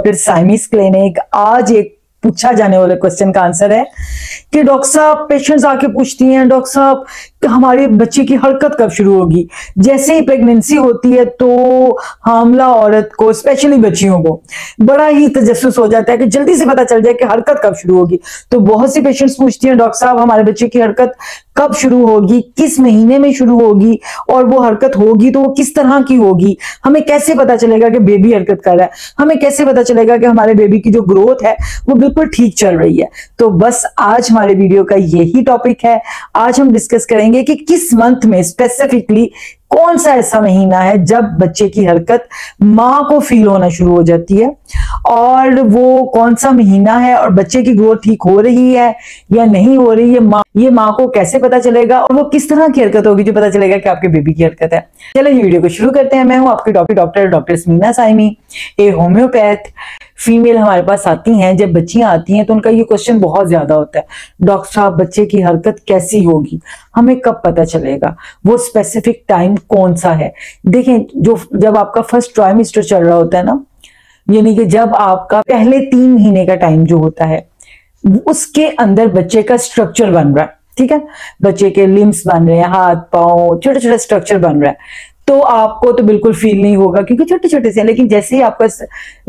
Doctor Siamese clinic. आज एक पूछा जाने वाले क्वेश्चन का आंसर है कि डॉक्टर साहब पेशेंट्स आके पूछती हैं, डॉक्टर साहब हमारे बच्चे की हरकत कब शुरू होगी। जैसे ही प्रेगनेंसी होती है तो हामला औरत को, स्पेशली बच्चियों को, बड़ा ही तजस्सुस हो जाता है कि जल्दी से पता चल जाए कि हरकत कब शुरू होगी। तो बहुत सी पेशेंट्स पूछती हैं, डॉक्टर साहब हमारे बच्चे की हरकत कब शुरू होगी, किस महीने में शुरू होगी, और वो हरकत होगी तो वो किस तरह की होगी, हमें कैसे पता चलेगा कि बेबी हरकत कर रहा है, हमें कैसे पता चलेगा कि हमारे बेबी की जो ग्रोथ है वो बिल्कुल ठीक चल रही है। तो बस आज हमारे वीडियो का यही टॉपिक है। आज हम डिस्कस करेंगे कि किस मंथ में स्पेसिफिकली कौन सा ऐसा महीना है जब बच्चे की हरकत मां को फील होना शुरू हो जाती है, और वो कौन सा महीना है, और बच्चे की ग्रोथ ठीक हो रही है या नहीं हो रही है, ये माँ को कैसे पता चलेगा, और वो किस तरह की हरकत होगी जो पता चलेगा कि आपके बेबी की हरकत है। चलिए वीडियो को शुरू करते हैं। मैं हूं आपकी डॉक्टर स्मीना साइमी, ए होम्योपैथ। फीमेल हमारे पास आती हैं, जब बच्चियां आती हैं तो उनका ये क्वेश्चन बहुत ज्यादा होता है, डॉक्टर साहब बच्चे की हरकत कैसी होगी, हमें कब पता चलेगा, वो स्पेसिफिक टाइम कौन सा है। देखें, जब आपका फर्स्ट ट्राइमेस्टर चल रहा होता है ना, यानी कि जब आपका पहले 3 महीने का टाइम जो होता है, उसके अंदर बच्चे का स्ट्रक्चर बन रहा है, ठीक है, बच्चे के लिम्स बन रहे हैं, हाथ पांव, छोटे छोटे स्ट्रक्चर बन रहा है, तो आपको तो बिल्कुल फील नहीं होगा क्योंकि छोटे छोटे से। लेकिन जैसे ही आपका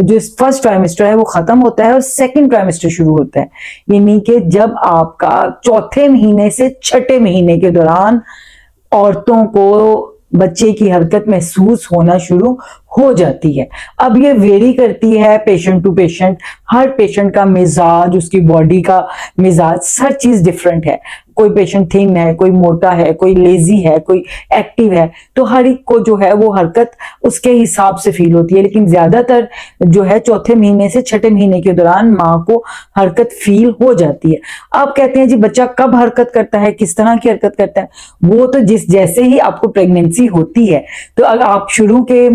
जो फर्स्ट ट्राइमेस्टर है वो खत्म होता है और सेकंड ट्राइमेस्टर शुरू होता है, यानी कि जब आपका चौथे महीने से छठे महीने के दौरान औरतों को बच्चे की हरकत महसूस होना शुरू हो जाती है। अब ये वेरी करती है पेशेंट टू पेशेंट, हर पेशेंट का मिजाज, उसकी बॉडी का मिजाज, हर चीज डिफरेंट है। कोई पेशेंट थिन है, कोई मोटा है, कोई लेजी है, कोई एक्टिव है, तो हर एक को जो है वो हरकत उसके हिसाब से फील होती है। लेकिन ज्यादातर जो है चौथे महीने से छठे महीने के दौरान माँ को हरकत फील हो जाती है। अब कहते हैं जी बच्चा कब हरकत करता है, किस तरह की हरकत करता है, वो तो जैसे ही आपको प्रेगनेंसी होती है, तो अगर आप शुरू के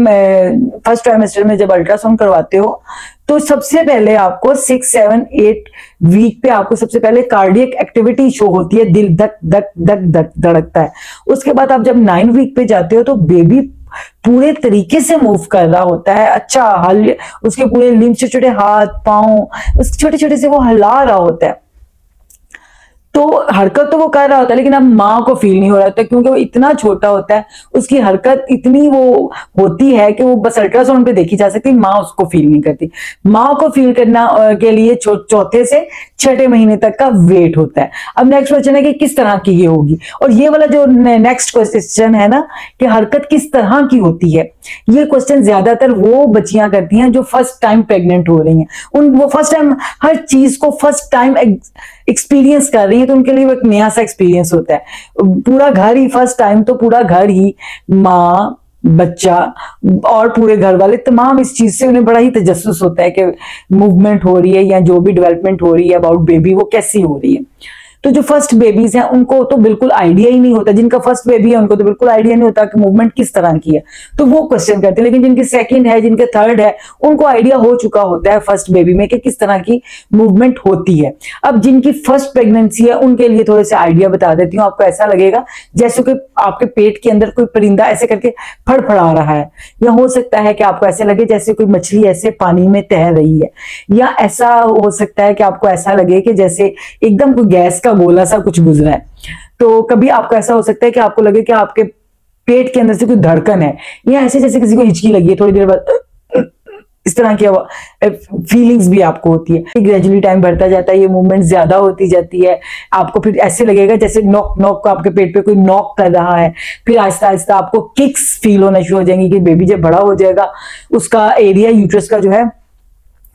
फर्स्ट ट्राइमेस्टर में जब अल्ट्रासाउंड करवाते हो तो सबसे पहले आपको 6, 7, 8 वीक पे आपको सबसे पहले कार्डियक एक्टिविटी शो होती है, दिल धक धक धक धक धड़कता है। उसके बाद आप जब 9 वीक पे जाते हो तो बेबी पूरे तरीके से मूव कर रहा होता है, अच्छा हल, उसके पूरे लिम्ब, छोटे छोटे हाथ पांव, उस छोटे छोटे से वो हिला रहा होता है। तो हरकत तो वो कर रहा होता है लेकिन अब माँ को फील नहीं हो रहा होता क्योंकि वो इतना छोटा होता है, उसकी हरकत इतनी वो होती है कि वो बस अल्ट्रासाउंड पे देखी जा सकती है, माँ उसको फील नहीं करती। माँ को फील करना के लिए चौथे से छठे महीने तक का वेट होता है। अब नेक्स्ट क्वेश्चन है कि किस तरह की ये होगी, और ये वाला जो नेक्स्ट क्वेश्चन है ना कि हरकत किस तरह की होती है, ये क्वेश्चन ज्यादातर वो बच्चियां करती हैं जो फर्स्ट टाइम प्रेग्नेंट हो रही हैं। वो फर्स्ट टाइम हर चीज को फर्स्ट टाइम एक्सपीरियंस कर रही है, तो उनके लिए वो एक नया सा एक्सपीरियंस होता है। पूरा घर ही फर्स्ट टाइम, तो पूरा घर ही, माँ, बच्चा और पूरे घर वाले तमाम इस चीज से उन्हें बड़ा ही तजस्सुस होता है कि मूवमेंट हो रही है या जो भी डेवलपमेंट हो रही है अबाउट बेबी वो कैसी हो रही है। तो जो फर्स्ट बेबीज हैं उनको तो बिल्कुल आइडिया ही नहीं होता, जिनका फर्स्ट बेबी है उनको तो बिल्कुल आइडिया नहीं होता कि मूवमेंट किस तरह की है, तो वो क्वेश्चन करते हैं। लेकिन जिनके सेकंड है, जिनके थर्ड है, उनको आइडिया हो चुका होता है फर्स्ट बेबी में कि किस तरह की मूवमेंट होती है। अब जिनकी फर्स्ट प्रेगनेंसी है उनके लिए थोड़े से आइडिया बता देती हूँ। आपको ऐसा लगेगा जैसे कि आपके पेट के अंदर कोई परिंदा ऐसे करके फड़फड़ा रहा है, या हो सकता है कि आपको ऐसे लगे जैसे कोई मछली ऐसे पानी में तैर रही है, या ऐसा हो सकता है कि आपको ऐसा लगे कि जैसे एकदम कोई गैस का गोला सा कुछ गुजरा है। तो कभी आपको ऐसा हो सकता है कि आपको लगे कि आपके पेट के अंदर से कोई धड़कन है, या ऐसे जैसे किसी को हिचकी लगी है, थोड़ी देर बाद इस तरह की फीलिंग्स भी आपको होती है। ग्रेजुअली टाइम बढ़ता जाता है, ये मूवमेंट ज्यादा होती जाती है, आपको फिर ऐसे लगेगा जैसे नॉक नॉक को आपके पेट पे कोई नॉक कर रहा है। फिर आहिस्ता आहिस्ता आपको किक्स फील होना शुरू हो जाएंगी कि बेबी जब बड़ा हो जाएगा उसका एरिया यूट्रस का जो है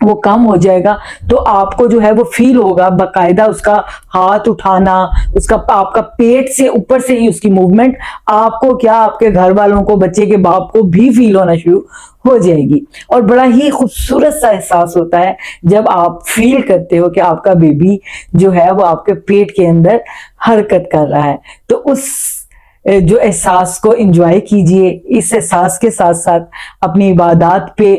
वो कम हो जाएगा, तो आपको जो है वो फील होगा बाकायदा उसका हाथ उठाना, उसका आपका पेट से ऊपर से ही उसकी मूवमेंट आपको क्या, आपके घर वालों को, बच्चे के बाप को भी फील होना शुरू हो जाएगी। और बड़ा ही खूबसूरत सा एहसास होता है जब आप फील करते हो कि आपका बेबी जो है वो आपके पेट के अंदर हरकत कर रहा है। तो उस जो एहसास को एंजॉय कीजिए, इस एहसास के साथ साथ अपनी इबादत पे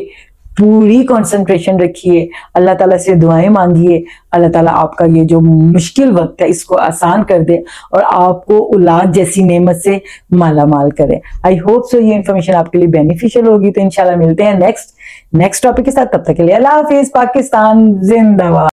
पूरी कंसंट्रेशन रखिए, अल्लाह ताला से दुआएं मांगिए, अल्लाह ताला आपका ये जो मुश्किल वक्त है इसको आसान कर दे और आपको औलाद जैसी नेमत से माला माल करे। आई होप सो ये इन्फॉर्मेशन आपके लिए बेनिफिशियल होगी। तो इंशाल्लाह मिलते हैं नेक्स्ट टॉपिक के साथ, तब तक के लिए अल्लाह हाफिज। पाकिस्तान जिंदाबाद।